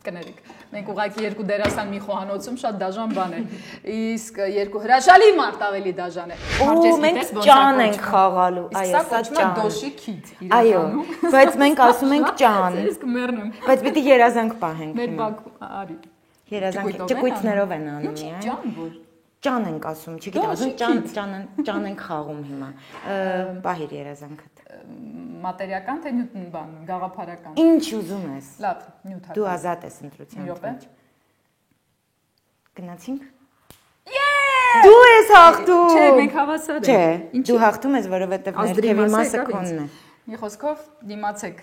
կներեք։ Մենք ուղղակի երկու դերասան մի խոհանոցում շատ դաժան բան է։ Իսկ երկու հրաշալի մարդ ավելի դաժան է։ Ու մենք ճան ենք խաղալու, այո, սա ճան։ Դոշի քիթ Այո, բայց մենք ասում ենք ճան։ Իսկ մեռնեմ։ Բայց պիտի երազանք պահենք։ Մեր բակ արի։ Երազանք ճկույթներով են անում, Ճան որ։ Ճան ենք ասում, չգիտեմ, ասում ճան ենք խաղում հիմա։ Պահիր երազանքդ։ Մատերիական թե բան, գաղափարական։ Ինչ ուզում ես։ Լավ, նյութական։ Դու ազատ ես ընտրության մեջ։ Գնացինք։ Դու ես հաղթում։ Չէ, մենք հավասար ենք։ Չէ, դու հաղթում ես, որովհետև ներքևի մասը քոնն է։ Մի խոսքով դիմացեք։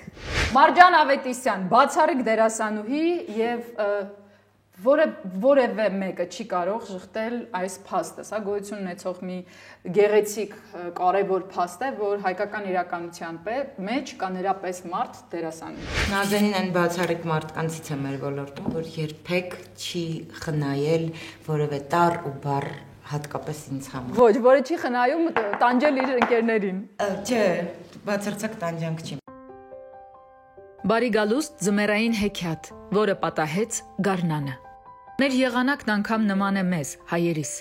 Մարջան Ավետիսյան, բացառիկ դերասանուհի եւ որևէ մեկը չի կարող շղթել այս փաստը։ Սա գոյություն ունեցող մի գեղեցիկ կարևոր փաստ է, որ հայկական իրականության մեջ կա նրա պես մարդ դերասանուհի։ Նազենին այն բացառիկ մարդկանցից է մեր ոլորտում, որ երբեք չի խնայել որևէ տառ ու բառ հատկապես ինձ համար։ Ոչ, որը չի խնայում տանջել իր ընկերներին։ Չէ, բացարձակ տանջանք չի։ Բարի գալուստ ձմեռային հեքիաթ, որը պատահեց գարնանը։ Մեր եղանակն անգամ նման է մեզ, հայերիս,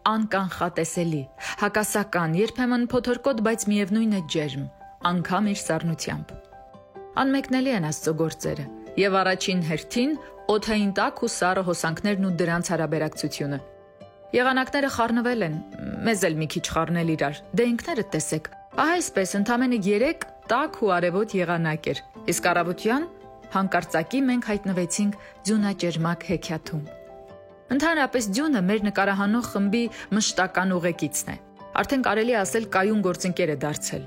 անկանխատեսելի, հակասական, երբեմն փոթորկոտ, բայց միևնույն է ջերմ, անգամ իր սառնությամբ։ Անմեկնելի են Աստծո գործերը, եւ առաջին հերթին օդային տակ ու սառը հոսանքներն ու դրանց հարաբերակցությունը։ Եղանակները խառնվել են, մեզ էլ մի քիչ խառնել իրար, դե ինքներդ տեսեք, ահա այսպես ընդամենը 3 տաք ու արևոտ եղանակ էր, իսկ առավոտյան հանկարծակի մենք հայտնվեցինք ձյունաճերմակ հեքիաթում։ Ընդհանրապես ձյունը մեր նկարահանող խմբի մշտական ուղեկիցն է, արդեն կարելի ասել կայուն գործընկեր է դարձել։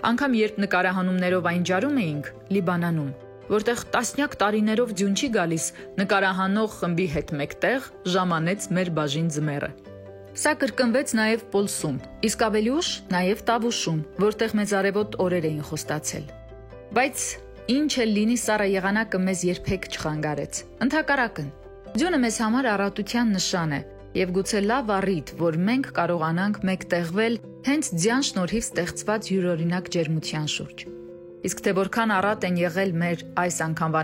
Անգամ երբ նկարահանումներով այն ջարում էինք Լիբանանում, որտեղ տասնյակ տարիներով ձյուն չի գալիս, նկարահանող խմբի հետ մեկտեղ ժամանեց մեր բաժին ձմեռը։ Սա կրկնվեց նաև Պոլսում, իսկ ավելի ուշ նաև Տավուշում, որտեղ մեծ արևոտ օրեր էին խոստացել։ Բայց ինչ էլ լինի, սառը եղանակը մեզ երբեք չխանգարեց։ Ընդհակառակն, ձյունը մեզ համար առատության նշան է եւ գուցե լավ առիթ, որ մենք կարողանանք մեկտեղվել հենց ձյան շնորհիվ ստեղծված յուրօրինակ ջերմության շուրջ։ Իսկ թե որքան առատ են եղել մեր այս անգամվա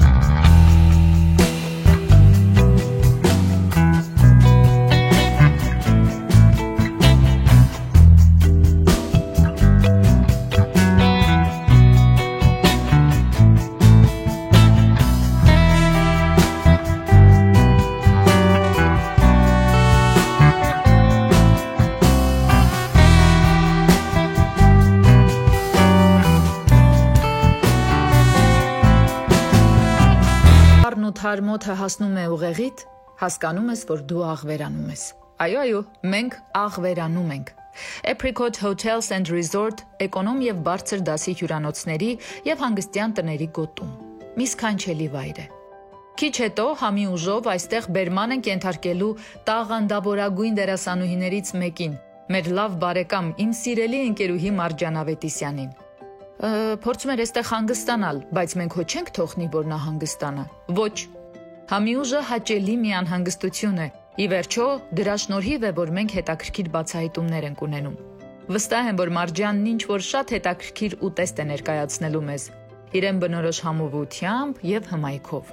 Թարմոթը հասնում է ուղեղիդ, հասկանում ես, որ դու աղվերանում ես։ Այո, մենք աղվերանում ենք։ Apricot Hotels and Resort էկոնոմ եւ բարձր դասի հյուրանոցների եւ հանգստյան տների գոտում։ Մի սքանչելի վայր է։ Քիչ հետո համի ուժով այստեղ բերման ենք ենթարկելու տաղանդավորագույն դերասանուհիներից մեկին, մեր լավ բարեկամ, իմ սիրելի ընկերուհի Մարջան Ավետիսյանին։ Փորձում էր այստեղ հանգստանալ, բայց մենք հո չենք թողնի, որ նա հանգստանա։ Ոչ։ Համի ուժը հաճելի մի անհանգստություն է։ Ի վերջո, դրա շնորհիվ է, որ մենք հետաքրքիր բացահայտումներ ենք ունենում։ Վստահ եմ, որ Մարջանն ինչ որ շատ հետաքրքիր ուտեստ է ներկայացնելու մեզ, իրեն բնորոշ համովությամբ եւ հմայքով։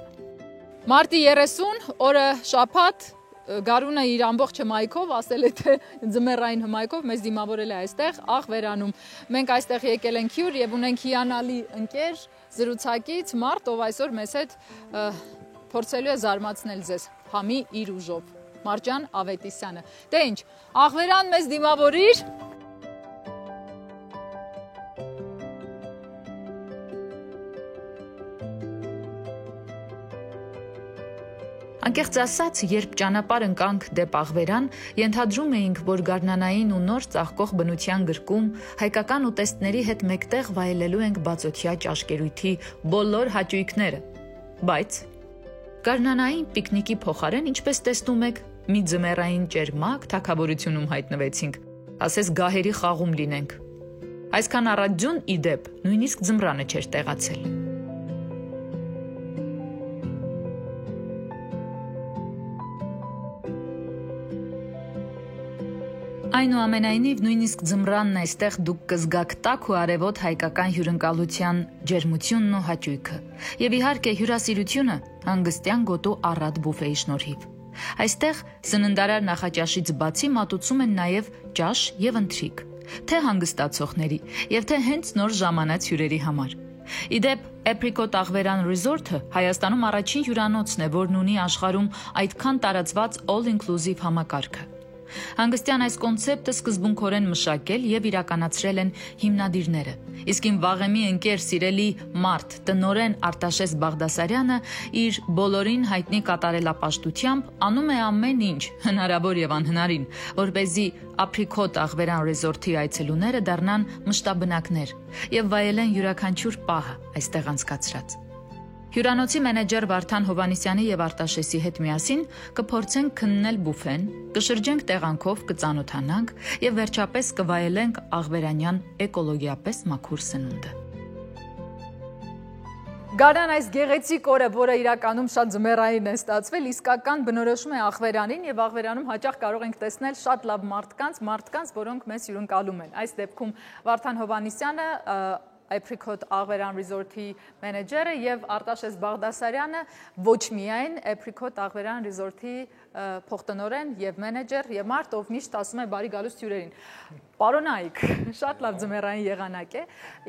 Մարտի 30, օրը շաբաթ, Գարունը իր ամբողջ հմայքով ասել է թե ձմեռային հմայքով մեզ դիմավորել է այստեղ աղվերանում։ Մենք այստեղ եկել ենք հյուր եւ ունենք հիանալի ընկեր, զրուցակից մարդ, ով այսօր մեզ հետ փորձելու է զարմացնել ձեզ համի իր ուժով։ Մարջան Ավետիսյանը։ Դե ինչ, աղվերան մեզ դիմավորիր։ Անկեղծ ասած, երբ ճանապարհ ընկանք դեպ աղվերան, ենթադրում էինք, որ գարնանային ու նոր ծաղկող բնության գրկում հայկական ուտեստների հետ մեկտեղ վայելելու ենք բացօթյա ճաշկերույթի բոլոր հաճույքները։ Բայց գարնանային պիկնիկի փոխարեն, ինչպես տեսնում եք, մի ձմեռային ճերմակ թագավորությունում հայտնվեցինք, ասես գահերի խաղում լինենք։ Այսքան առաջ ձյուն ի դեպ նույնիսկ ձմռանը չէր տեղացել։ Այնուամենայնիվ նույնիսկ ձմռանն այստեղ դուք կզգաք տաք ու արևոտ հայկական հյուրընկալության ջերմությունն ու հաճույքը։ Եվ իհարկե հյուրասիրությունը հանգստյան գոտու առատ բուֆեի շնորհիվ։ Այստեղ սննդարար նախաճաշից բացի մատուցում են նաև ճաշ եւ ընթրիք, թե հանգստացողների եւ թե հենց նոր ժամանած հյուրերի համար։ Իդեպ Apricot Աղվերան Resort-ը Հայաստանում առաջին հյուրանոցն է, որն ունի աշխարհում այդքան տարածված all-inclusive համակարգը։ Հանգստյան այս կոնցեպտը սկզբունքորեն մշակել եւ իրականացրել են հիմնադիրները։ Իսկ իմ վաղեմի ընկեր սիրելի մարդ տնօրեն Արտաշես Բաղդասարյանը իր բոլորին հայտնի կատարելապաշտությամբ անում է ամեն ինչ հնարավոր եւ անհնարին, որպեսզի Apricot Աղվերան Resort-ի այցելուները դառնան մշտաբնակներ եւ վայելեն յուրաքանչյուր պահը այստեղ անցկացրած։ Հյուրանոցի մենեջեր Վարդան Հովանիսյանի եւ Արտաշեսի հետ միասին կփորձենք քննել բուֆեն, կշրջենք տեղանքով, կծանոթանանք եւ վերջապես կվայելենք աղվերանյան էկոլոգիապես մաքուր սնունդը։ Գարնան այս գեղեցիկ օրը, որը իրականում շատ ձմեռային է ստացվել, իսկական բնորոշում է աղվերանին եւ աղվերանում հաճախ կարող ենք տեսնել շատ լավ մարդկանց, որոնք մեզ հյուրընկալում են։ Այս դեպքում Վարդան Հովանիսյանը Apricot Աղվերան Resort-ի մենեջերը եւ Արտաշես Բաղդասարյանը ոչ միայն Apricot Աղվերան Resort-ի փոխտնօրեն եւ մենեջեր եւ մարդ, ով միշտ ասում է բարի գալուստ հյուրերին։ Պարոնայք, շատ լավ ձմեռային եղանակ է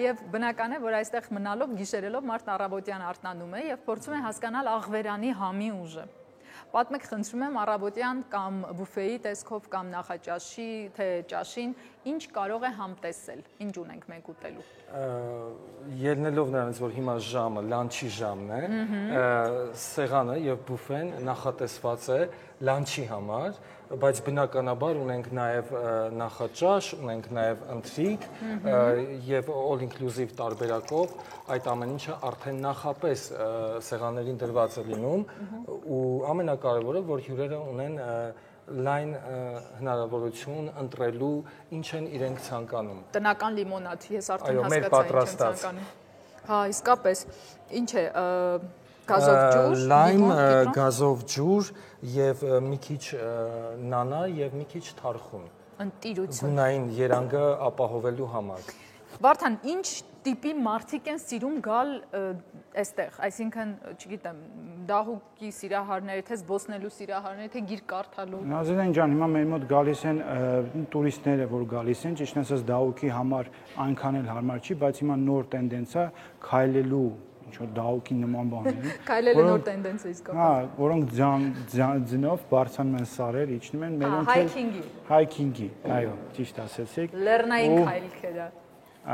եւ բնական է, որ այստեղ մնալով, գիշերելով մարդն առավոտյան արթնանում է եւ փորձում է հասկանալ Աղվերանի համի ուժը։ Պատմեք, խնդրում եմ, առավոտյան կամ բուֆեի տեսքով կամ նախաճաշի, թե ճաշին, ինչ կարող է համտեսել, ինչ ունենք մենք ուտելու։ Ելնելով նրանից, որ հիմա ժամը, լանչի ժամն է, սեղանը եւ բուֆեն նախատեսված է լանչի համար, բայց բնականաբար ունենք նաև նախաճաշ, ունենք նաև ընթրիք եւ all-inclusive տարբերակով այդ ամեն ինչը արդեն նախապես սեղաններին դրված է լինում ու ամենակարևորը, որ հյուրերը ունեն լայն հնարավորություն ընտրելու ինչ են իրենք ցանկանում։ Տնական լիմոնադ, ես արդեն հասկացա ինչ եմ ցանկանում։ Հա, իսկապես, ինչ է գազով ջուր, լայմ, գազով ջուր եւ մի քիչ նանա եւ մի քիչ թարխուն։ Ընտիրություն։ Գունային երանգը ապահովելու համար։ Վարդան, ինչ տիպի մարդիկ են սիրում գալ այստեղ, այսինքն, չգիտեմ, դահուկի սիրահարները, թե զբոսնելու սիրահարները, թե գիրք կարդալու։ Նազարեն ջան, հիմա մեր մոտ գալիս են տուրիստները, որ գալիս են, ճիշտ ասած դահուկի համար այնքան էլ հարմար չի, բայց հիմա նոր տենդենս է քայլելու ինչ-որ դահուկի նման բաներ։ Քայլելը նոր տենդենս է իսկապես։ Հա, որոնք ձնով բարձրանում են սարեր, իջնում են, մերոնք հայքինգի։ Հայքինգի, այո, ճիշտ ասեցիք։ Լեռնային քայլք է դա։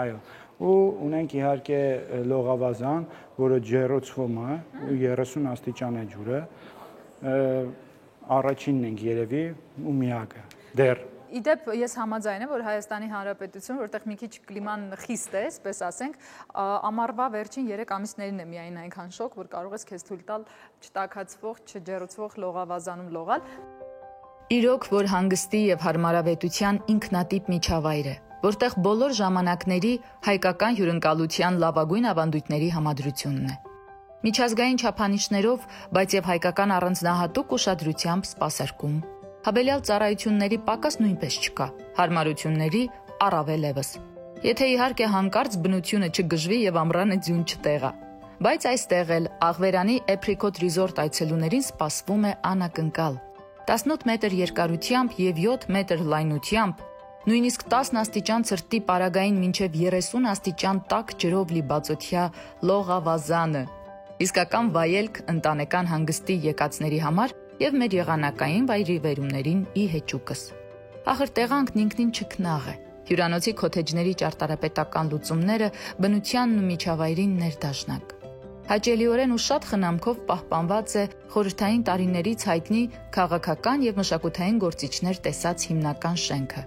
Այո, ու ունենք իհարկե լողավազան, որը ջեռոցվում է, 30 աստիճան է ջուրը, առաջինն ենք երևի ու միակը, դեռ։ Իդեպ ես համաձայն եմ, որ Հայաստանի Հանրապետություն, որտեղ մի քիչ կլիման խիստ է, այսպես ասենք, ամառվա վերջին 3 ամիսներին է միայն այնքան շոկ, որ կարող ես քեզ թույլ տալ չտաքացվող, չջեռոցվող լողավազանում լողալ։ Իրոք, որ հանգստի եւ հարմարավետության ինքնատիպ միջավայր է, որտեղ բոլոր ժամանակների հայկական հյուրընկալության լավագույն ավանդույթների համադրությունն է։ Միջազգային չափանիշներով, բայց եւ հայկական առանձնահատուկ ուշադրությամբ սպասարկում։ Հավելյալ ծառայությունների պակաս նույնպես չկա, հարմարությունների առավել եւս։ Եթե իհարկե հանկարծ բնությունը չգժվի եւ ամռանը ձյուն չտեղա։ Բայց այստեղ էլ Աղվերանի Apricot Resort այցելուներին սպասվում է անակնկալ 18 մետր երկարությամբ եւ 7 մետր լայնությամբ, նույնիսկ 10 աստիճան ցրտի պարագային մինչև 30 աստիճան տաք ջրով լի բացօթյա լողավազանը։ Իսկական վայելք ընտանեկան հանգստի եկածների համար եւ մեր եղանակային վայրիվերումներին ի հեճուկս։ Ախր տեղանքն ինքնին չքնաղ է։ Հյուրանոցի քոթեջների ճարտարապետական լուծումները բնությանն ու միջավայրին ներդաշնակ։ Հաճելիորեն ու շատ խնամքով պահպանված է խորհրդային տարիներից հայտնի քաղաքական եւ մշակութային գործիչներ տեսած հիմնական շենքը։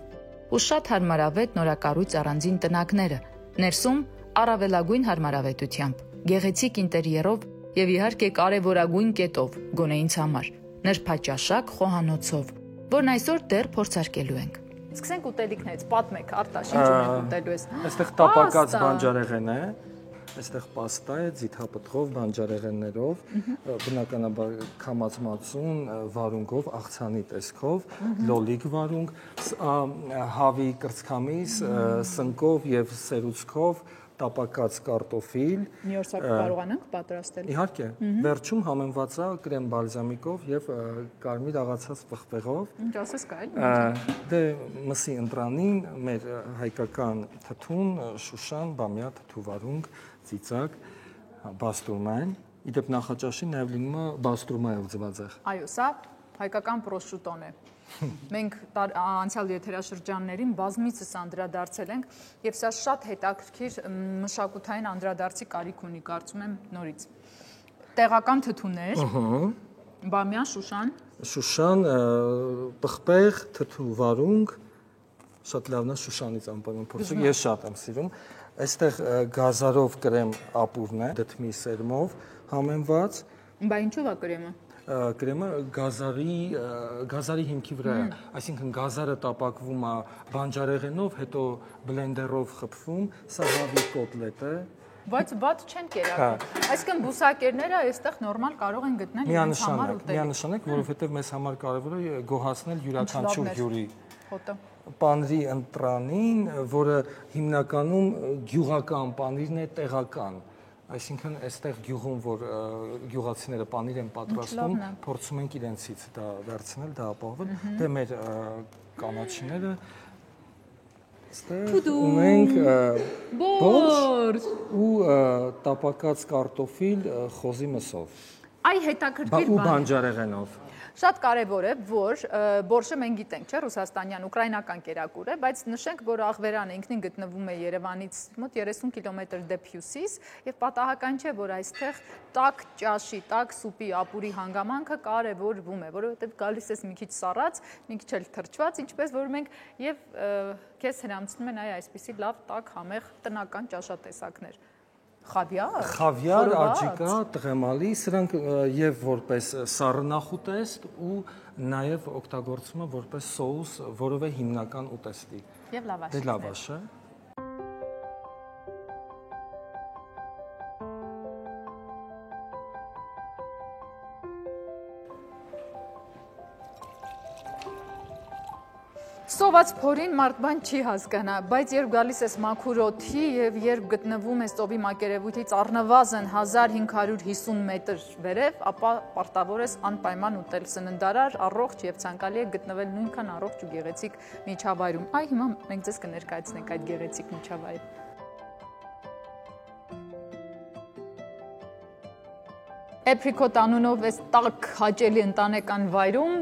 Ու շատ հարմարավետ նորակառույց առանձին տնակները, ներսում առավելագույն հարմարավետությամբ, գեղեցիկ ինտերիերով եւ իհարկե կարեւորագույն կետով, գոնե ինձ համար, նրբաճաշակ խոհանոցով, որն այսօր դեռ փորձարկելու ենք։ Սկսենք ուտելիքներից, պատմեք, Արտաշ, ինչ ունենք ուտելու ես։ Այստեղ տապակած բանջարեղեն է, այստեղ պաստա է, ձիթապտղով, բանջարեղեններով, բնականաբար քամած մածուն վարունգով, աղցանի տեսքով, լոլիկ վարունգ, հավի կրծքամիս, սնկով եւ սերուցքով, տապակած կարտոֆիլ։ Մի օր սա կարողանանք պատրաստել։ Իհարկե, վերջում համեմված է կրեմ բալզամիկով եւ կարմիր աղացած պղպեղով։ Ինչ ասես կա էլ։ Դե մսի ընտրանին մեր հայկական թթուն, շուշան, բամյա, թթուվարունգ, ծիծակ, բաստուրման, իդեպ նախաճաշին նաեւ լինում է բաստուրմայով ձվածեղ։ Այո, սա հայկական պրոշուտոն է։ Մենք անցյալ եթերաշրջաններին բազմիցս անդրադարձել ենք եւ սա շատ հետաքրքիր մշակութային անդրադարձի կարիք ունի, կարծում եմ նորից։ Տեղական թթուներ, բամյա, շուշան, պղպեղ, թթու վարունգ, շատ լավն է շուշանից անպայման փորձեք, ես շատ եմ սիրում։ Այստեղ գազարով կրեմ ապուրն է, դդմի սերմով համեմված։ Բա ինչու՞ է կրեմը։ Կրեմը գազարի հիմքի վրա է, այսինքն գազարը տապակվում է բանջարեղենով, հետո բլենդերով խփվում, սա հավի կոտլետ է։ Բայց բաց չեն կերակրում։ Այսինքն բուսակերները այստեղ նորմալ կարող են գտնել իրենց համար ուտել։ Միանշանակ, որովհետև մեզ համար կարևոր է գոհացնել յուրաքանչյուր հյուրի պանիրի ընտրանին, որը հիմնականում գյուղական պանիրն է, տեղական։ Այսինքն այստեղ գյուղում, որ գյուղացիները պանիր են պատրաստում, փորձում ենք իրենցից դա վերցնել, դա ապահովել։ Դե մեր կանաչիները այստեղ ունենք բորշ ու տապակած կարտոֆիլ խոզի մսով։ Այ հետաքրքիր բան։ Ու բանջարեղենով։ Շատ կարևոր է, որ բորշը մենք գիտենք, չէ՞, ռուսաստանյան, ուկրաինական կերակուր է, բայց նշենք, որ աղվերանը ինքնին գտնվում է Երևանից մոտ 30 կիլոմետր դեպ հյուսիս, եւ պատահական չէ, որ այստեղ տաք ճաշի, տաք սուպի, ապուրի հանգամանքը կարևորվում է, որովհետեւ գալիս ես մի քիչ սառած, մի քիչ էլ թրջված, ինչպես որ մենք եւ քեզ հրամցնում են այսպիսի լավ տաք համեղ տնական ճաշատեսակներ։ Խավիար, աջիկա, տղեմալի, սրանք եւ որպես սառնախուտեստ ու նաեւ օգտագործվում է որպես սոուս որևէ հիմնական ուտեստի։ Եվ լավաշ։ Դե լավաշը։ Սոված փորին մարդ բան չի հասկանա, բայց երբ գալիս ես մաքուր օդի եւ երբ գտնվում ես ծովի մակերևույթից առնվազն 1550 մետր վերև, ապա պարտավոր ես անպայման ուտել սննդարար, առողջ եւ ցանկալի է գտնվել նույնքան առողջ ու գեղեցիկ միջավայրում։ Այ հիմա մենք ձեզ կներկայացնենք այդ գեղեցիկ միջավայրը։ Apricot անունով այս տաք հաճելի ընտանեկան վայրում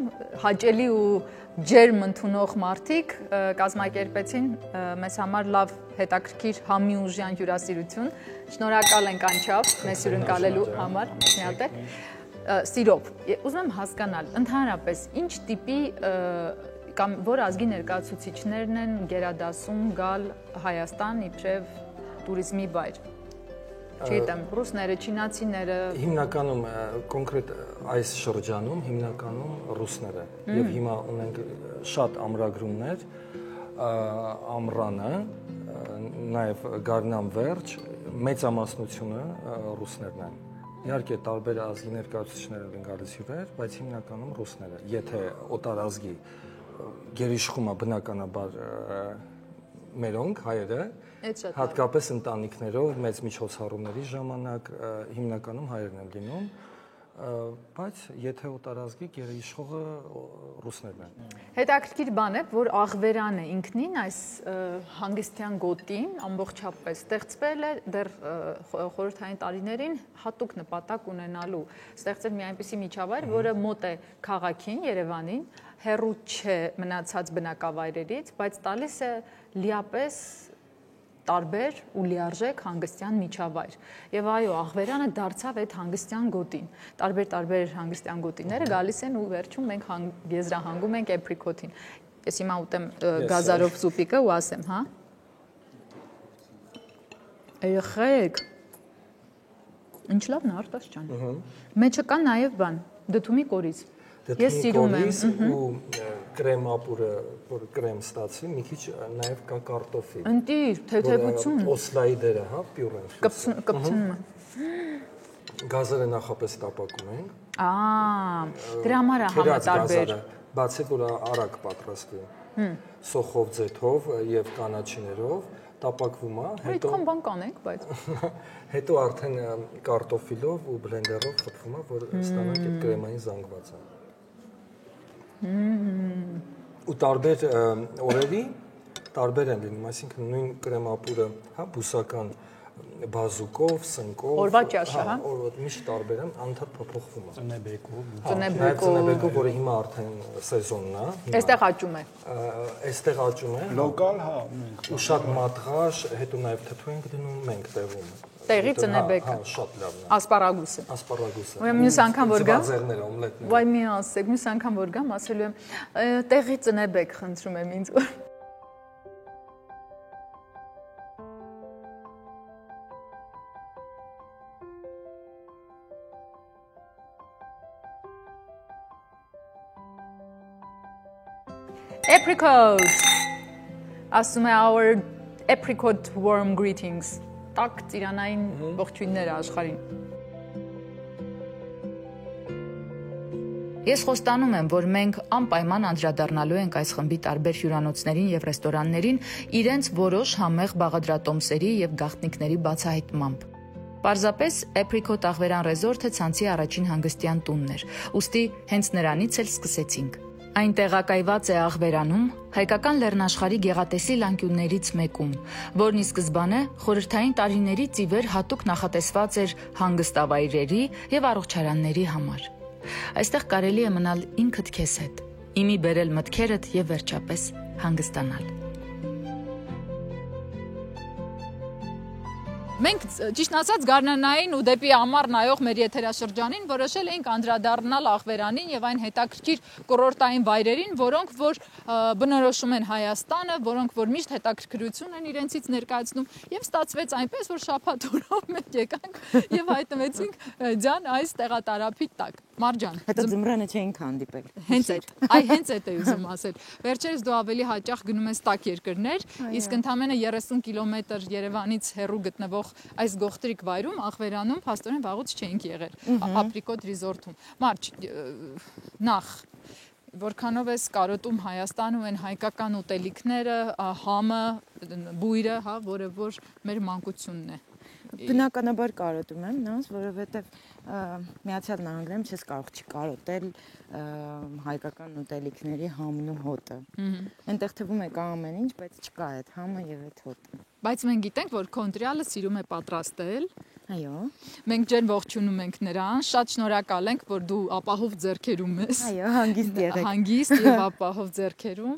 հաճելի ու ջերմ ընդունող մարդիկ կազմակերպեցին մեզ համար լավ հետաքրքիր համիուժյան հյուրասիրություն։ Շնորհակալ ենք անչափ մեզ հյուրընկալելու համար։ Մի հատ է։ Սիրով, ուզում եմ հասկանալ, ընդհանրապես ինչ տիպի կամ որ ազգի ներկայացուցիչներն են գերադասում գալ Հայաստան իբրև տուրիզմի վայր։ Չգիտեմ, ռուսները, չինացիները։ Հիմնականում կոնկրետ այս շրջանում հիմնականում ռուսները եւ հիմա ունենք շատ ամրագրումներ, ամռանը, նաեւ գարնան վերջ, մեծամասնությունը ռուսներն են։ Իհարկե տարբեր ազգի ներկայացուցիչներ են գալիս հյուրեր, բայց հիմնականում ռուսները։ Եթե օտար ազգի գերիշխում է բնականաբար մերոնք հայերը, հատկապես ընտանիքներով մեծ միջոցառումների ժամանակ հիմնականում հայերն են լինում, բայց եթե օտարազգի գերիշխողը ռուսներն են։ Հետաքրքիր բան է, որ աղվերանը ինքնին այս հանգստյան գոտին ամբողջապես ստեղծվել է դեռ խորհրդային տարիներին հատուկ նպատակ ունենալու, ստեղծել մի այնպիսի միջավայր, որը մոտ է քաղաքին, Երևանին, հեռու չէ մնացած բնակավայրերից, բայց տալիս է լիապես տարբեր ու լիարժեք հանգստյան միջավայր։ Եվ այո, աղվերանը դարձավ այդ հանգստյան գոտին։ Տարբեր հանգստյան գոտիները գալիս են ու վերջում մենք եզրահանգում ենք Apricot-ին։ Ես հիմա ուտեմ գազարով սուպիկը ու ասեմ, հա։ Երեխեք։ Ինչ լավն է, Արտաշ ջան։ Մեջը կա նաև բան, դդումի կորիզ։ Ես սիրում եմ ու կրեմ ապուրը, որ կրեմ ստացի, մի քիչ նաև կա կարտոֆիլ։ Ընտիր, թեթևություն։ Օսլայի դերը, հա, պյուրեն։ Կպցնում է։ Գազերը նախապես տապակում ենք։ Դրա համար է համատարբեր։ Բացի որ արագ պատրաստվի։ Սոխով, ձեթով եւ կանաչիներով տապակվում է, հետո այդքան բան կանենք, բայց հետո արդեն կարտոֆիլով ու բլենդերով խփվում է, որ ստանանք այդ կրեմային զանգվածը։ Ու տարբեր օրերի տարբեր են լինում, այսինքն նույն կրեմապուրը, հա, բուսական բազուկով, սնկով, օրվա ճաշը, հա, օրվա միշտ տարբեր են, անդադ փոփոխվում է։ Ծնեբեկով, որը հիմա արդեն սեզոնն է։ Այստեղ աճում է։ Այստեղ աճում է։ Լոկալ, հա, ու շատ մատղաշ, հետո նաև թթու ենք դնում մենք տեղում։ Տեղի ծնեբեկը։ Հա, շատ լավն է։ Ասպարագուսը։ Ասպարագուսը։ Ուրեմն մյուս անգամ որ գամ, ձվածեղները, օմլետները։ վայ մի ասեք, մյուս անգամ որ գամ, ասելու եմ, տեղի ծնեբեք խնդրում եմ ինձ։ Apricot. Ասում է our apricot warm greetings. Տակ ծիրանային ողջույնները աշխարհին։ Ես խոստանում եմ, որ մենք անպայման անդրադառնալու ենք այս խմբի տարբեր հյուրանոցներին եւ ռեստորաններին իրենց որոշ համեղ բաղադրատոմսերի եւ գաղտնիքների բացահայտմամբ։ Պարզապես Apricot աղվերան ռեզորտը ցանցի առաջին հանգստյան տունն էր, ուստի հենց նրանից էլ սկսեցինք։ Այն տեղակայված է Աղվերանում, հայկական լեռնաշխարհի գեղատեսիլ անկյուններից մեկում, որն ի սկզբանե խորհրդային տարիներից ի վեր հատուկ նախատեսված էր հանգստավայրերի եւ առողջարանների համար։ Այստեղ կարելի է մնալ ինքդ քեզ հետ, իմի բերել մտքերդ եւ վերջապես հանգստանալ։ Մենք ճիշտ ասած Գարնանային ու դեպի ամառ նայող մեր եթերաշրջանին որոշել էինք անդրադառնալ Աղվերանին եւ այն հետաքրքիր կուրորտային վայրերին, որոնք որ բնորոշում են Հայաստանը, որոնք որ միշտ հետաքրքրություն են իրենցից ներկայացնում եւ ստացվեց այնպես, որ շաբաթ օրով մենք եկանք եւ հայտնվեցինք ձյան այս տեղատարափի տակ։ Մարջան։ Հետո ձմռանը չէինք հանդիպել։ Հենց այդ է ուզում ասել։ Վերջերս դու ավելի հաճախ գնում ես տաք երկրներ, իսկ ընդամենը 30 կիլոմետր Երևանից հեռու գտնվող այս գողտրիկ վայրում Աղվերանում փաստորեն վաղուց չէինք եղել, Apricot Resort-ում։ Մարջ, նախ որքանով ես կարոտում Հայաստանում են հայկական ուտելիքները, համը, բույրը, հա, որը որ մեր մանկությունն է։ Բնականաբար կարոտում եմ, նոց, որովհետև Միացյալ Նահանգներում չես կարող չկարոտել հայկական ուտելիքների համն ու հոտը։ Այնտեղ թվում է կա ամեն ինչ, բայց չկա այդ համը եւ այդ հոտը։ Բայց մենք գիտենք, որ Քոնտրիալը սիրում է պատրաստել։ Այո։ Մենք ջեր ողջունում ենք նրան, շատ շնորհակալ ենք, որ դու ապահով ձեռքերում ես։ Այո, հանգիստ եղեք։ Հանգիստ եւ ապահով ձեռքերում։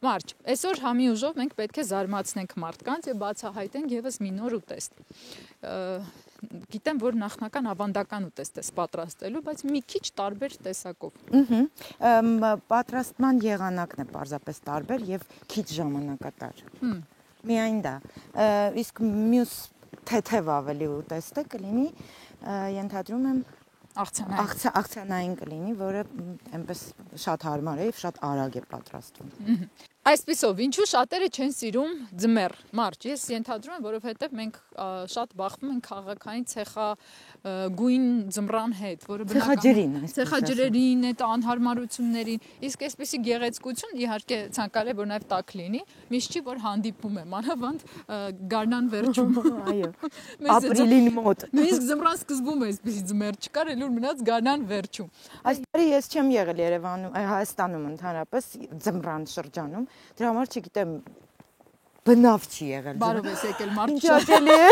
Մարջ, այսօր համի ուժով մենք պետք է զարմացնենք մարդկանց եւ բացահայտենք եւս մի նոր ուտեստ։ Գիտեմ, որ նախնական ավանդական ուտեստ ես պատրաստելու, բայց մի քիչ տարբեր տեսակով։ Պատրաստման եղանակն է պարզապես տարբեր եւ քիչ ժամանակատար։ Միայն դա։ Իսկ մյուս թեթև ավելի ուտեստը կլինի, ենթադրում եմ աղցանային կլինի, որը այնպես շատ հարմար է եւ շատ արագ է պատրաստվում։ Այսպիսով, ինչու շատերը չեն սիրում ձմեռ, մարջ, ես ենթադրում եմ, որովհետև մենք շատ բախվում ենք քաղաքային ցեխագույն ձմռան հետ, որը ցեխաջրերին, այդ անհարմարություններին, իսկ այսպիսի գեղեցկություն իհարկե ցանկալի է, որ նաև տաք լինի, միշտ չի որ հանդիպում է, մանավանդ Գարնան վերջում։ Այո։ Ապրիլին մոտ։ Նույնիսկ ձմռան սկզբում է այսպիսի ձմեռ չկար, էլ որ մնաց Գարնան վերջում։ Այս տարի ես չեմ եղել Երևանում, Հայաստանում ընդհանրապես ձմռան շրջանում։ Դրա համար չգիտեմ բնավ չի եղել։ Բարով ես եկել մարդ։ Ինչ աջելի է։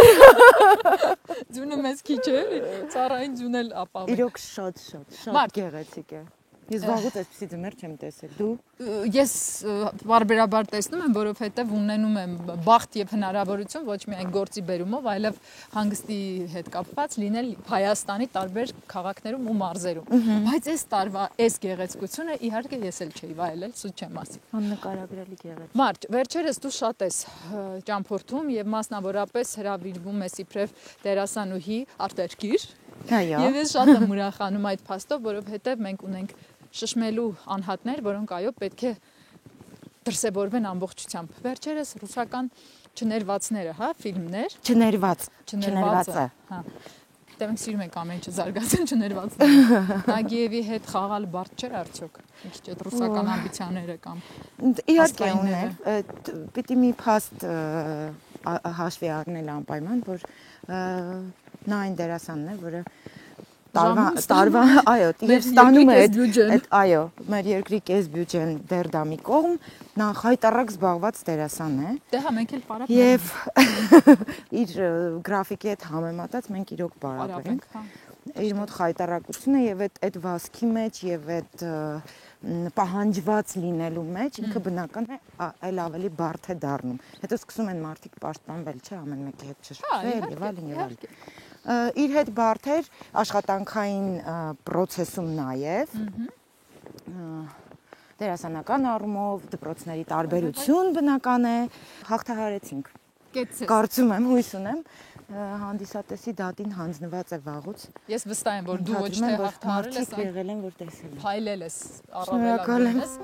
Ձյունը մեզ քիչ է, ծառային ձյուն էլ ապավ։ Իրոք շատ գեղեցիկ է։ Ես վաղուց այսպեսի ձմեռ չեմ տեսել։ Դու։ Ես բարբերաբար տեսնում եմ, որովհետև ունենում եմ բախտ եւ հնարավորություն ոչ միայն գործի բերումով, այլև հանգստի հետ կապված լինել Հայաստանի տարբեր քաղաքներում ու մարզերում։ Բայց այս տարվա այս գեղեցկությունը իհարկե ես էլ չէի վայելել, սուտ չեմ ասի։ Աննկարագրելի գեղեցիկ։ Մարջ, վերջերս դու շատ ես ճամփորդում եւ մասնավորապես հրավիրվում ես իբրև դերասանուհի արտերկիր։ Այո։ Եվ ես շատ եմ ուրախանում այդ փաստով, որովհետև մենք ունենք շշմելու անհատներ, որոնք այո պետք է դրսևորվեն ամբողջությամբ։ Վերջերս ռուսական չներվածները, հա, ֆիլմներ։ Չներվածը։ Հա։ Դե մենք սիրում ենք ամեն ինչը զարգացնել չներվածները։ Նագիևի հետ խաղալ բարդ չէր արդյոք։ Մի քիչ այդ ռուսական ամբիցիաները կամ իհարկե ուներ, պիտի մի փաստ հաշվի առնել անպայման, որ նա այն դերասանն է, որը տարվա, այո, եւ ստանում է այդ, այո, մեր երկրի կես բյուջեն դեռ դա մի կողմ, նա խայտարակ զբաղված դերասան է։ Դե հա, մենք էլ պարապ Եվ իր գրաֆիկի հետ համեմատած մենք իրոք պարապ ենք։ Իր մոտ խայտարակություն է եւ այդ վասքի մեջ եւ այդ պահանջված լինելու մեջ ինքը բնական է այլ ավելի բարդ է դառնում։ Հետո սկսում են մարդիկ պաշտպանվել, չէ, ամեն մեկի հետ շփվել եւ այլն եւ այլն։ Իր հետ բարդ էր աշխատանքային process-ում նաեւ դերասանական առումով դպրոցների տարբերություն բնական է, հաղթահարեցինք։ Կարծում եմ, հույս ունեմ, հանդիսատեսի դատին հանձնված է վաղուց։ Ես վստահ եմ, որ դու ոչ թե հաղթահարել ես, այլ եղել են, որ տեսել են։ Փայլել ես, առավելագույն ես։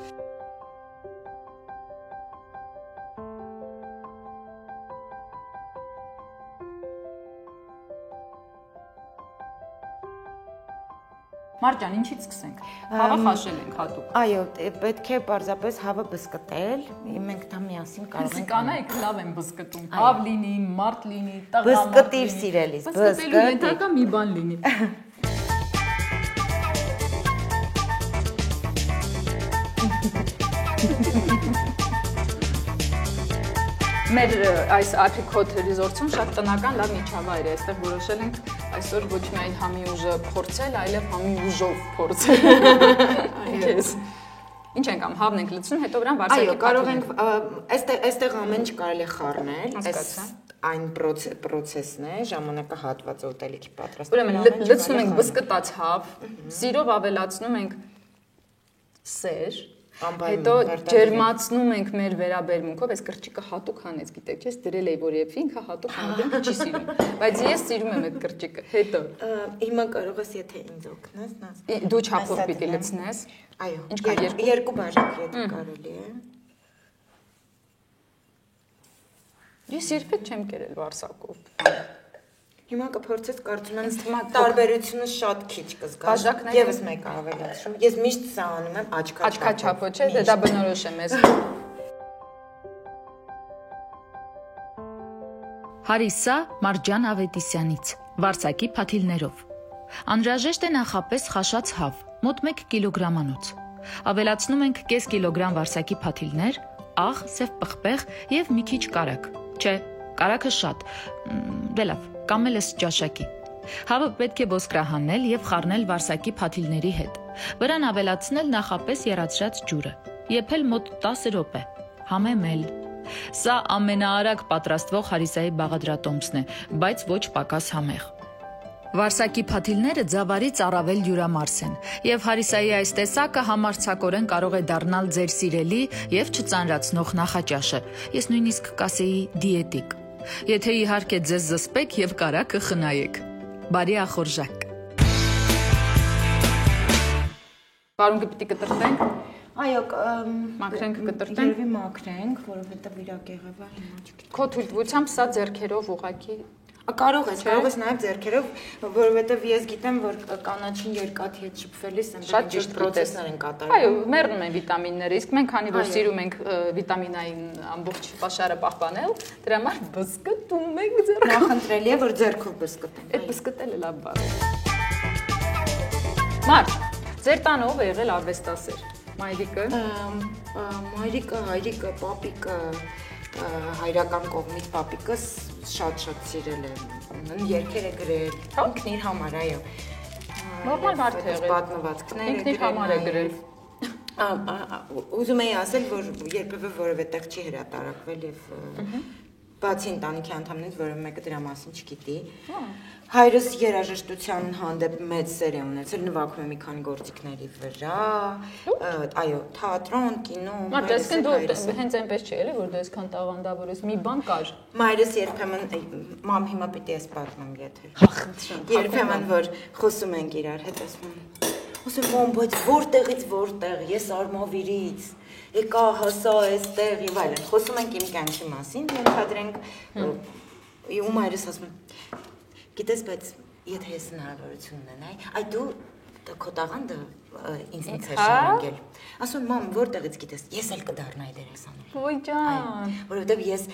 Մարջան, ինչից սկսենք։ Հավը խաշել ենք հատուկ։ Այո, պետք է պարզապես հավը բսկտել, մենք դա միասին կարող ենք։ Կանայք լավ են բսկտում։ Հավ լինի, մարդ լինի, տղա մարդ լինի։ Բսկտիր սիրելիս, բսկտելու ենթակա մի բան լինի։ Մեր այս Apricot Resort-ում շատ տնական լավ միջավայր է, այստեղ որոշել ենք այսօր ոչ միայն համի ուժը փորձել, այլև համի ուժով փորձել։ Այո։ Ինչ ենք ամ, հավն ենք լցնում, հետո վրան վարսակի։ Այո, կարող ենք այստեղ ամեն ինչ կարելի է խառնել, այս այն process-ն է, ժամանակահատվածը ուտելիքի պատրաստում։ Ուրեմն լցնում ենք բսկտած հավ, սիրով ավելացնում ենք սեր, հետո ջերմացնում ենք մեր վերաբերմունքով, այս կրճիկը հատուկ հանեց, գիտեք, չէ՞, դրել էի, որ երբ ինքը հատուկ հանել չի սիրում, բայց ես սիրում եմ այդ կրճիկը։ Հետո հիմա կարող ես եթե ինձ օգնես, դու չափով պիտի լցնես։ Այո, ինչքան երկու բաժակ եթե կարելի է։ Ես երբեք չեմ կերել վարսակով։ Հիմա կփորձես, կարծում եմ տարբերությունը շատ քիչ կզգաս։ Եվս մեկը ավելացրու։ Ես միշտ սա անում եմ աչքաչափով, չէ՞, դե դա բնորոշ է մեզ։ Հարիսա Մարջան Ավետիսյանից, վարսակի փաթիլներով։ Անհրաժեշտ է նախապես խաշած հավ, մոտ 1 կիլոգրամանոց։ Ավելացնում ենք կես կիլոգրամ վարսակի փաթիլներ, աղ, սև պղպեղ եւ մի քիչ կարակ։ Չէ, կարակը շատ։ Դե լավ, կամ էլ ճաշակի։ Հավը պետք է ոսկրահանել եւ խառնել վարսակի փաթիլների հետ։ Վրան ավելացնել նախապես եռացրած ջուրը։ Եփել մոտ 10 րոպե։ Համեմել։ Սա ամենաարագ պատրաստվող հարիսայի բաղադրատոմսն է, բայց ոչ պակաս համեղ։ Վարսակի փաթիլները ձավարից առավել յուրամարս են, եւ հարիսայի այս տեսակը համարձակորեն կարող է դառնալ ձեր սիրելի եւ չծանրացնող նախաճաշը։ Ես նույնիսկ կասեի դիետիկ։ Եթե իհարկե ձեզ զսպեք եւ կարակը խնայեք։ Բարի ախորժակ։ Կարունկը պիտի կտրտենք։ Այո, մաքրենք կտրտենք։ Երևի մաքրենք, որովհետեւ իրակեղևը հիմա չգիտեմ։ Քո թույլտվությամբ սա ձեռքերով ուղակի Կարող ես նաև ձեռքերով, որովհետև ես գիտեմ, որ կանաչին երկաթի հետ շփվելիս շատ ճիշտ պրոցեսներ են կատարվում։ Այո, մեռնում են վիտամինները, իսկ մենք քանի որ սիրում ենք վիտամինային ամբողջ պաշարը պահպանել, դրա համար բսկտում ենք ձեռքով։ Նախընտրելի է, որ ձեռքով բսկտենք։ Այդ բսկտելը լավ բառ է։ Մարդ, ձեր տանը ով է եղել արվեստասեր։ Մայրիկը, հայրիկը, պապիկը, հայրական կողմից պապիկս շատ սիրել է, երգեր է գրել, ինքն իր համար, այո։ Նորմալ մարդ է եղել։ Պատմվածքներ ինքն իր համար է գրել։ Ուզում էի ասել, որ երբևէ որևէ տեղ չի հրատարակվել եւ բացի ընտանիքի անդամներից որևէ մեկը դրա մասին չգիտի։ Հայրս երաժշտության հանդեպ մեծ սեր է ունեցել, նվագում է մի քանի գործիքների վրա, այո, թատրոն, կինո։ Մարդ, այսինքն դու հենց այնպես չի էլի, որ դու այսքան տաղանդավոր ես, մի բան կար։ Մայրս երբեմն, մամ հիմա պիտի ես պատմեմ, եթե։ Երբեմն որ խոսում ենք իրար հետ, ասում ասում եմ, բայց որտեղ, ես Արմավիրից, եկա հասա այստեղ եւ այլն։ Խոսում ենք իմ կյանքի մասին, ենթադրենք ու մայրս ասում է, գիտես, բայց եթե ես հնարավորություն ունենայի, այ դու քո տաղանդը ինձնից է շարունակել։ Ասում եմ, մամ, որտեղից գիտես, ես էլ կդառնայի դերասան։ Ոյ ջան։ Որովհետեւ ես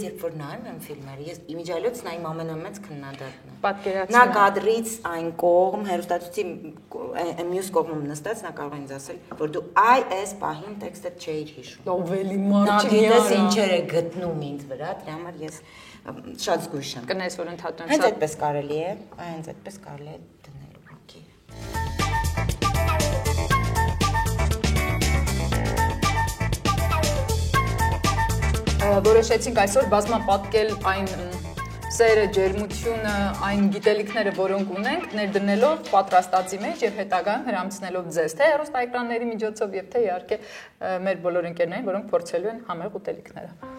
երբ որ նայում եմ ֆիլմերը, ես իմիջիալոցն այն ամենամեծ քննադատն եմ։ Պատկերացնում Նա կադրից այն կողմ, հերոստատուցի մյուս կողմում նստած, նա կարող է ինձ ասել, որ դու այս պահին տեքստը չէիր հիշում։ Լովելի Նա գիտես ինչեր է գտնում ինձ վրա, դրա համար ես շատ զգույշ եմ։ կնես որ ընդհատում Հենց այդպես կարելի է, հենց այդպես կարելի է դնել ուղղակի։ Որոշեցինք այսօր բազմապատկել այն սերը, ջերմությունը, այն գիտելիքները, որոնք ունենք, ներդնելով պատրաստածի մեջ եւ հետագայում հրամցնելով ձեզ, թե հեռուստաէկրանների միջոցով եւ թե իհարկե մեր բոլոր ընկերներին, որոնք փորձելու են համեղ ուտելիքները։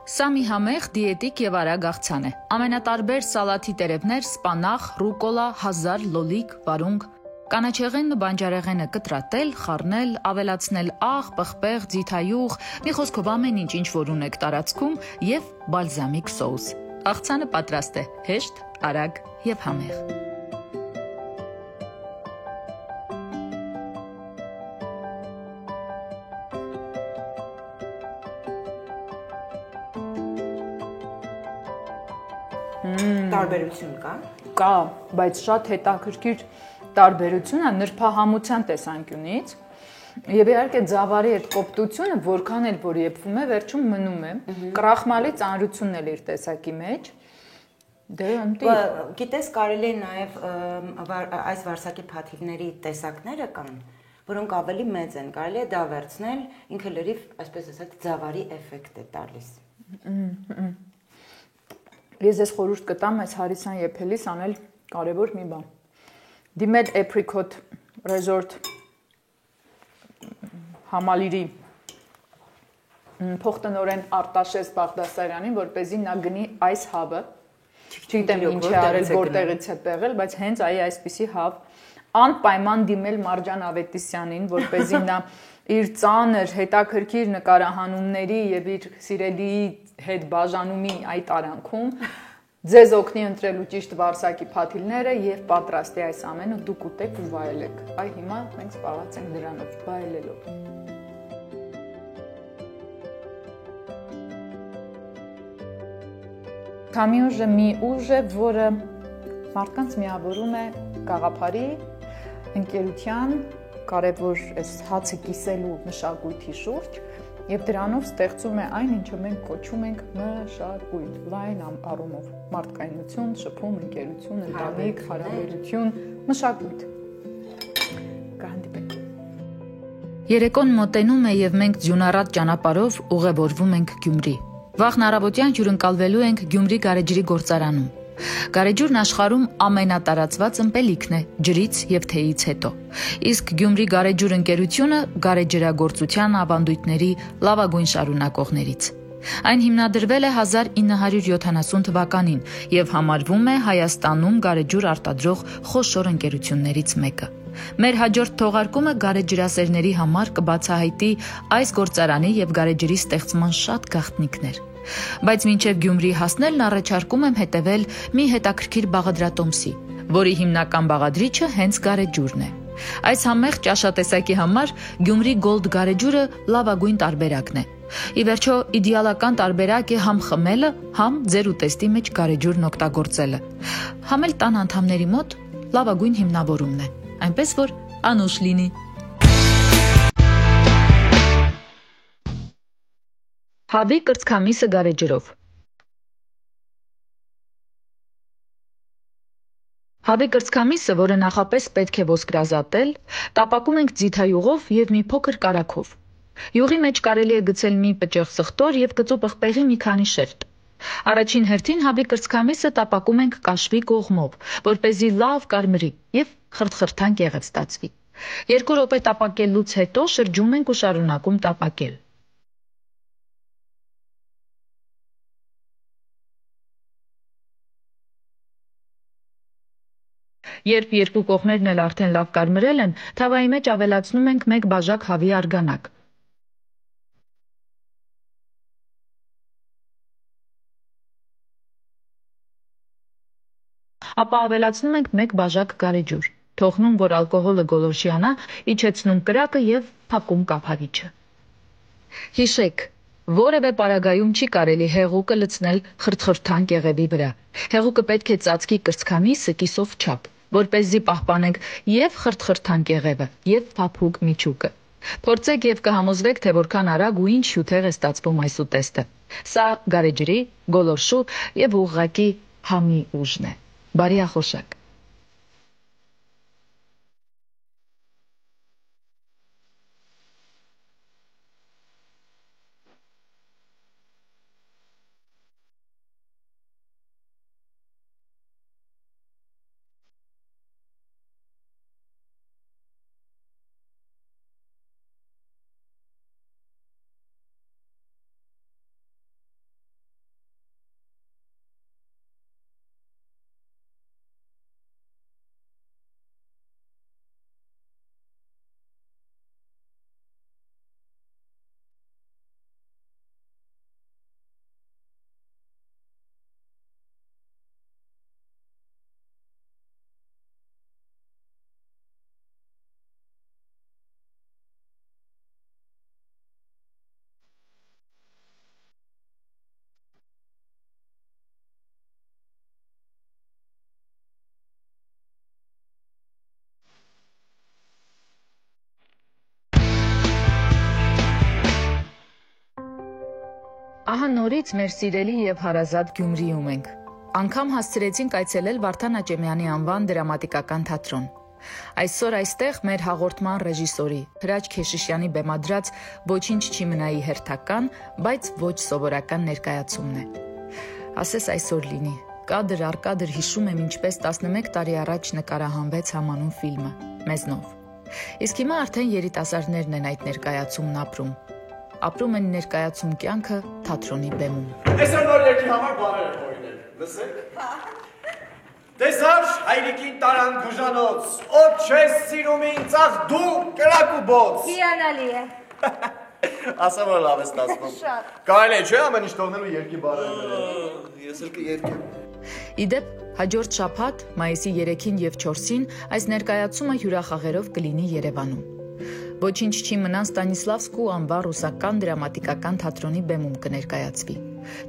Սա մի համեղ դիետիկ եւ արագ աղցան է։ Ամենատարբեր սալաթի տերևներ, սպանախ, ռուկոլա, հազար, լոլիկ, վարունգ, կանաչեղենն ու բանջարեղենը կտրատել, խառնել, ավելացնել աղ, պղպեղ, ձիթայուղ, մի խոսքով ամեն ինչ որ ունեք տարածքում եւ բալզամիկ սոուս։ Աղցանը պատրաստ է, հեշտ, արագ եւ համեղ։ Տարբերություն կա։ Կա, բայց շատ հետաքրքիր տարբերություն է նրբահամության տեսանկյունից։ Եվ իհարկե ձավարի այդ կոպտությունը որքան էլ որ եփվում է, վերջում մնում է։ Կրախմալի ծանրությունն էլ իր տեսակի մեջ։ Դե ընտի։ Գիտես, կարելի է նաև այս վարսակի փաթիվների տեսակները կան, որոնք ավելի մեծ են։ Կարելի է դա վերցնել, ինքը լրիվ, այսպես ասած, ձավարի էֆեկտ է տալիս։ Ես ես խորհուրդ կտամ այս հարիսան եփելիս անել կարևոր մի բան։ Դիմել Apricot Resort համալիրի փոխտնօրեն Արտաշես Բաղդասարյանին, որպեսզի նա գնի այս հավը։ Չգիտեմ ինչ է արել, որտեղից է եղել, բայց հենց այսպիսի հավ անպայման դիմել Մարջան Ավետիսյանին, որպեսզի նա իր ծանր հետաքրքիր նկարահանումների եւ իր սիրելիի հետ բաժանումի այդ արանքում ձեզ օգնի ընտրելու ճիշտ վարսակի փաթիլները եւ պատրաստի այս ամենը դուք ուտեք ու վայելեք։ Այ հիմա մենք զբաղված ենք դրանով, վայելելով։ Քամի ուժը մի ուժ է, որը մարդկանց միավորում է գաղափարի, ընկերության, կարևոր այս հացը կիսելու մշակույթի շուրջ եւ դրանով ստեղծում է այն, ինչը մենք կոչում ենք մշակույթ, լայն առումով, մարդկայնություն, շփում, ընկերություն, ընտանիք, հարաբերություն, մշակույթ։ Կհանդիպենք։ Երեկոն մոտենում է եւ մենք ձյունառատ ճանապարհով ուղևորվում ենք Գյումրի։ Վաղն առավոտյան հյուրընկալվելու ենք Գյումրի գարեջրի գործարանում։ Գարեջուրն աշխարհում ամենատարածված ըմպելիքն է ջրից եւ թեյից հետո։ Իսկ Գյումրի գարեջուր ընկերությունը գարեջրագործության ավանդույթների լավագույն շարունակողներից։ Այն հիմնադրվել է 1970 թվականին եւ համարվում է Հայաստանում գարեջուր արտադրող խոշոր ընկերություններից մեկը։ Մեր հաջորդ թողարկումը գարեջրասերների համար կբացահայտի այս գործարանի եւ գարեջրի ստեղծման շատ գաղտնիքներ։ Բայց մինչև Գյումրի հասնելն առաջարկում եմ հետևել մի հետաքրքիր բաղադրատոմսի, որի հիմնական բաղադրիչը հենց գարեջուրն է։ Այս համեղ ճաշատեսակի համար Գյումրի Gold գարեջուրը լավագույն տարբերակն է։ Ի վերջո իդեալական տարբերակ է համ խմելը, համ ձեր ուտեստի մեջ գարեջուրն օգտագործելը։ Համ էլ տան անդամների մոտ լավագույն հիմնավորումն է, այնպես որ անուշ լինի։ Հավի կրծքամիսը գարեջրով։ Հավի կրծքամիսը, որը նախապես պետք է ոսկրազատել, տապակում ենք ձիթայուղով եւ մի փոքր կարագով։ Յուղի մեջ կարելի է գցել մի պճեղ սխտոր եւ կծու պղպեղի մի քանի շերտ։ Առաջին հերթին հավի կրծքամիսը տապակում ենք կաշվի կողմով, որպեսզի լավ կարմրի եւ խրթխրթան կեղև ստացվի։ 2 րոպե տապակելուց հետո շրջում ենք ու շարունակում տապակել։ Երբ երկու կողմերն էլ արդեն լավ կարմրել են, թավայի մեջ ավելացնում ենք 1 բաժակ հավի արգանակ։ Ապա ավելացնում ենք 1 բաժակ գարեջուր, թողնում, որ ալկոհոլը գոլորշիանա, իջեցնում կրակը եւ փակում կափարիչը։ Հիշեք, որևէ պարագայում չի կարելի հեղուկը լցնել խրթխրթան կեղևի վրա։ Հեղուկը պետք է ծածկի կրծքանի սկիսով չափ, որպեսզի պահպանենք եւ խրթխրթան կեղևը, եւ փափուկ միջուկը։ Փորձեք եւ կհամոզվեք, թե որքան արագ ու ինչ հյութեղ է ստացվում այս ուտեստը։ Սա գարեջրի, գոլորշու եւ ուղղակի համի ուժն է։ Բարի ախորժակ։ Ահա նորից մեր սիրելի եւ հարազատ Գյումրիում ենք։ Անգամ հասցրեցինք այցելել Վարդան Աճեմյանի անվան դրամատիկական թատրոն։ Այսօր այստեղ մեր հաղորդման ռեժիսորի Հրաչ Քեշիշյանի բեմադրած Ոչինչ չի մնայի հերթական, բայց ոչ սովորական ներկայացումն է։ Ասես այսօր լինի։ Կադր առ կադր հիշում եմ, ինչպես 11 տարի առաջ նկարահանվեց համանուն ֆիլմը մեզնով։ Իսկ հիմա արդեն երիտասարդներն են այդ ներկայացումն ապրում։ Ապրում են ներկայացում կյանքը թատրոնի բեմում։ Այսօր նոր երկի համար բառեր եմ հորինել, լսեք։ Տեսար հայրիկին տարան գուժանոց, ոտ չես սիրում ինձ, ախ դու կրակ ու բոց։ Հիանալի է։ Ասա որ լավ է ստացվում։ Շատ։ Կարելի է չէ ամեն ինչ թողնելու երկի բառեր։ Ես էլ կերկեմ։ Իդեպ հաջորդ շաբաթ, մայիսի 3-ին եւ 4-ին այս ներկայացումը հյուրախաղերով կլինի Երևանում։ Ոչինչ չի մնան Ստանիսլավսկու անվան ռուսական դրամատիկական թատրոնի բեմում կներկայացվի։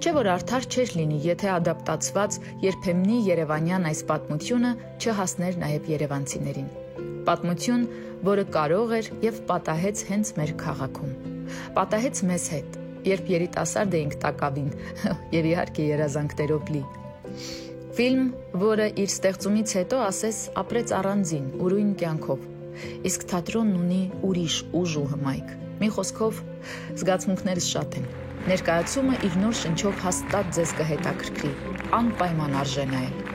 Չէ որ արդար չէր լինի, եթե ադապտացված երբեմնի երևանյան այս պատմությունը չհասներ նաև երևանցիներին։ Պատմություն, որը կարող էր եւ պատահեց հենց մեր քաղաքում։ Պատահեց մեզ հետ, երբ երիտասարդ էինք տակավին եւ իհարկե երազանքներով լի։ Ֆիլմ, որը իր ստեղծումից հետո ասես ապրեց առանձին, ուրույն կյանքով։ Իսկ թատրոնն ունի ուրիշ ուժ ու հմայք։ Մի խոսքով, զգացմունքներս շատ են։ Ներկայացումը իր նոր շնչով հաստատ ձեզ կհետաքրքրի, անպայման արժե նայել։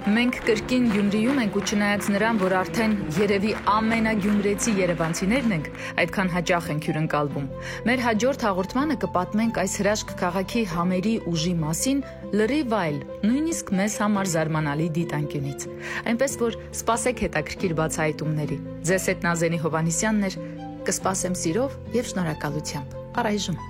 Մենք կրկին Գյումրիում ենք ու չնայած նրան, որ արդեն երևի ամենագյումրեցի երևանցիներն ենք, այդքան հաճախ ենք հյուրընկալվում։ Մեր հաջորդ հաղորդմանը կպատմենք այս հրաշք քաղաքի համերի ուժի մասին լրիվ այլ, նույնիսկ մեզ համար զարմանալի դիտանկյունից։ Այնպես որ սպասեք հետաքրքիր բացահայտումների։ Ձեզ հետ Նազենի Հովհաննիսյանն էր, կսպասեմ սիրով եւ շնորհակալությամբ։ Առայժմ